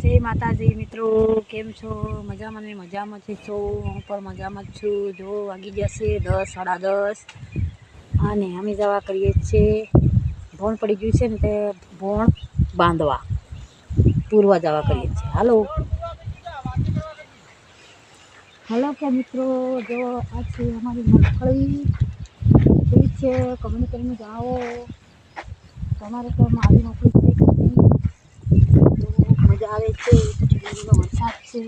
જય માતાજી મિત્રો, કેમ છો? મજામાં ને મજામાં છો? હું પણ મજામાં જ છું. જો વાગી જશે 10 સાડા 10 અને અમે જવા કરીએ છીએ. ભોણ પડી ગયું છે ને તે ભોણ બાંધવા પૂરવા જવા કરીએ છીએ. હાલો કે મિત્રો, જો આ છે અમારી મગફળી કેવી છે કમેન્ટ કરીને જાઓ. તમારે તો આવી મગફળી છે કે નહીં? મજા આવે છે. પછી વરસાદ છે.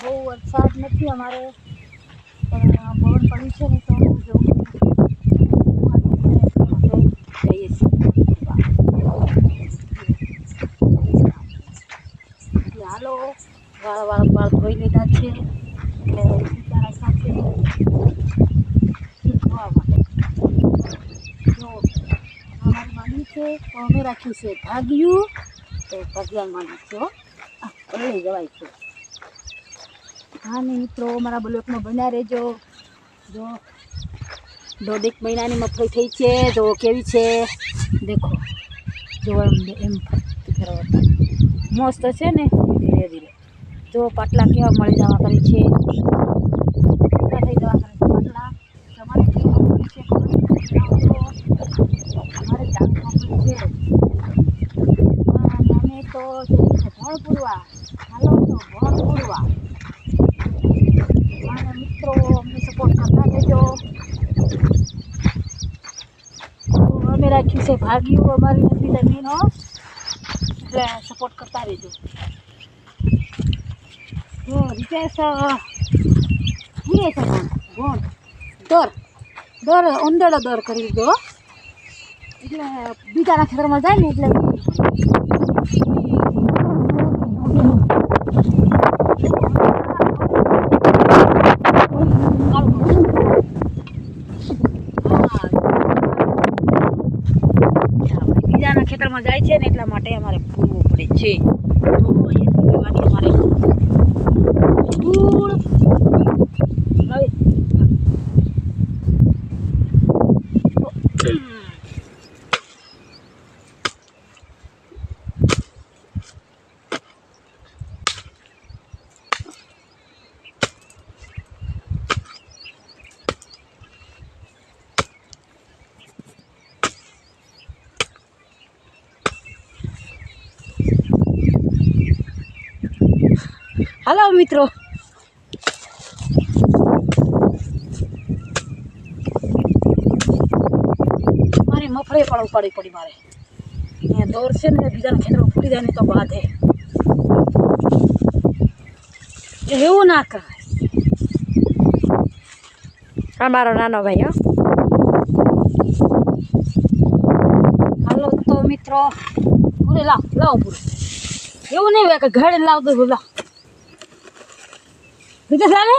બહુ વરસાદ નથી અમારે, પણ બોર પડી છે ને તો જવું જઈએ છીએ. હાલો, વાળ ધોઈ લીધા છે એટલે બિચારા સાથે શીખવા માટે જો અમારી માંડવી છે તો અમે રાખ્યું છે ભાગ્યું, તો ભગવાન માંડવી છે લઈ જવાય છે. હા ને મિત્રો, મારા બ્લોકમાં બન્યા રહેજો. જો 1.5 મહિનાની મગફળી થઈ છે, જો કેવી છે દેખો. જો એમ મસ્ત છે ને. ધીરે ધીરે જો પાટલા કેવા મળી જવા કરે છે, થઈ જવા કરે છે પાટલા. તમારે કેવું મગફળી છે અમારે જાણી મગફળી છે. અમે તો જઈએ છે ભણ પૂરવા. હાલો તો ભણ પૂરવા. અને મિત્રો અમને સપોર્ટ કરતા રહેજો. અમે રાખ્યું છે ભાગ્યું, અમારી નથી જમીન હો, એટલે સપોર્ટ કરતા રહેજો. જો રિતેશ શું છે ભણ દર ઉંદરડો દર કરી દીધો, એટલે બીજાના ખેતરમાં જાય ને એટલે બીજાના ખેતરમાં જાય છે ને એટલા માટે અમારે પૂરવું પડે છે. તો અહીંયાથી અમારે ધૂળ હાલો મિત્રો, મારી મફળી પણ ઉપાડી પડી મારે. અહીંયા દોર છે ને બીજાના ખેતરમાં ફૂટી જાય ને તો બાંધે, એવું ના કરાય. મારો નાનો ભાઈ. હાલો તો મિત્રો, પૂરે લાવો પૂરે. એવું નહીં હોય કે ઘરે લાવ દો. લાવ બીજા સાને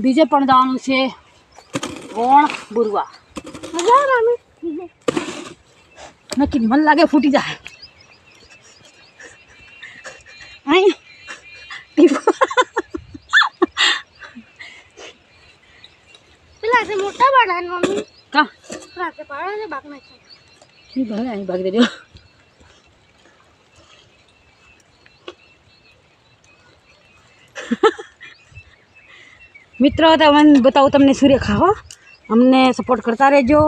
બીજે પણ જવાનું છે ભોણ બુરવા. નક્કી મન લાગે ફૂટી જાય. પેલા મોટા બાળા મમ્મી કા રાતે પાડા ને બાગના છે. ભાગ અહીં ભાગ દેજો. મિત્રો તમને બતાવું, તમને સુરેખા હો, અમને સપોર્ટ કરતા રહેજો.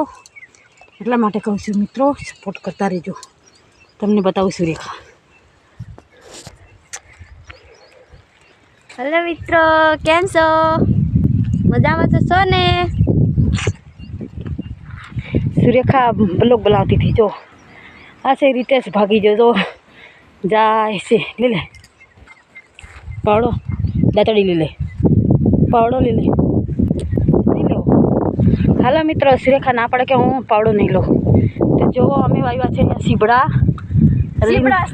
એટલા માટે કહું છું મિત્રો, સપોર્ટ કરતા રહેજો. તમને બતાવું સુરેખા. હેલો મિત્રો, કેમ છો? મજામાં તો છો ને? સુરેખા બ્લોગ બોલાવતી હતી. જો આ છે રીતેશ ભાગી જો જાય છે. લે પાવડો, દાંતડી લે પાવડો લે લઈ લો. હાલો મિત્રો, સુરેખા ના પડે કે હું પાવડો નહીં લઉં. તો જો અમે વાવ્યા છે સીબડા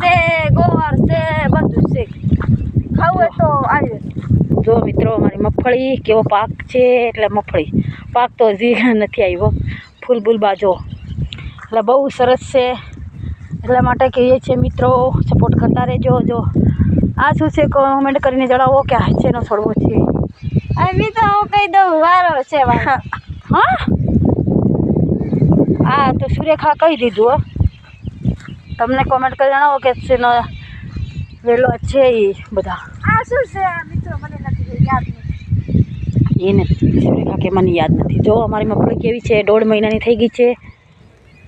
છે, ગોવાર છે, બધું છે. ખાવું તો આવી. જો મિત્રો, અમારી મગફળી કેવો પાક છે. એટલે મગફળી પાક તો હજી નથી આવ્યો. ફૂલ બૂલ બાજો એટલે બહુ સરસ છે. એટલા માટે કહીએ છીએ મિત્રો, સપોર્ટ કરતા રહેજો. જો આ શું છે કોમેન્ટ કરીને જણાવો કે આ શેનો છોડવો છે. અભી તો હું કહી દઉં વારો છે હા આ તો સુરેખા કહી દીધું હો. તમને કોમેન્ટ કરી જણાવો કે શેનો વેલો છે એ બધા. આ શું છે મિત્રો મને નથી યાદ નહીં. એ નથી સુરેખા કે મને યાદ નથી. જો અમારી મગફળી કેવી છે, 1.5 મહિનાની થઈ ગઈ છે.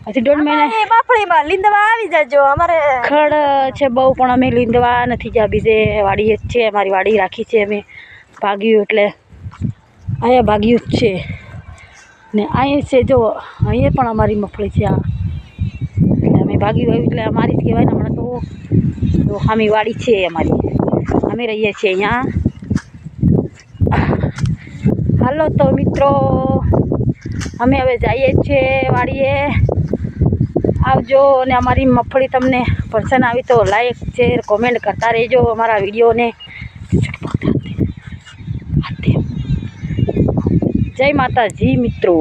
હજી 1.5 મહિના એ મગફળીમાં લીંદવા આવી જજો અમારે. ખડ છે બહુ, પણ અમે લીંદવા નથી જ્યાં બીજે વાડી જ છે. અમારી વાડી રાખી છે અમે ભાગ્યું, એટલે અહીંયા ભાગ્યું જ છે ને અહીંયા છે. જો અહીંયા પણ અમારી મગફળી છે આ, એટલે અમે ભાગ્યું આવ્યું એટલે અમારી જ કહેવાય ને. હમણાં તો સામી વાડી છે અમારી, અમે રહીએ છીએ અહીંયા. હાલો તો મિત્રો અમે હવે જઈએ છીએ વાડીએ. આવજો અને અમારી મગફળી તમને પસંદ આવી તો લાઈક શેર કોમેન્ટ કરતા રહેજો અમારા વિડીયોને. જય માતાજી મિત્રો.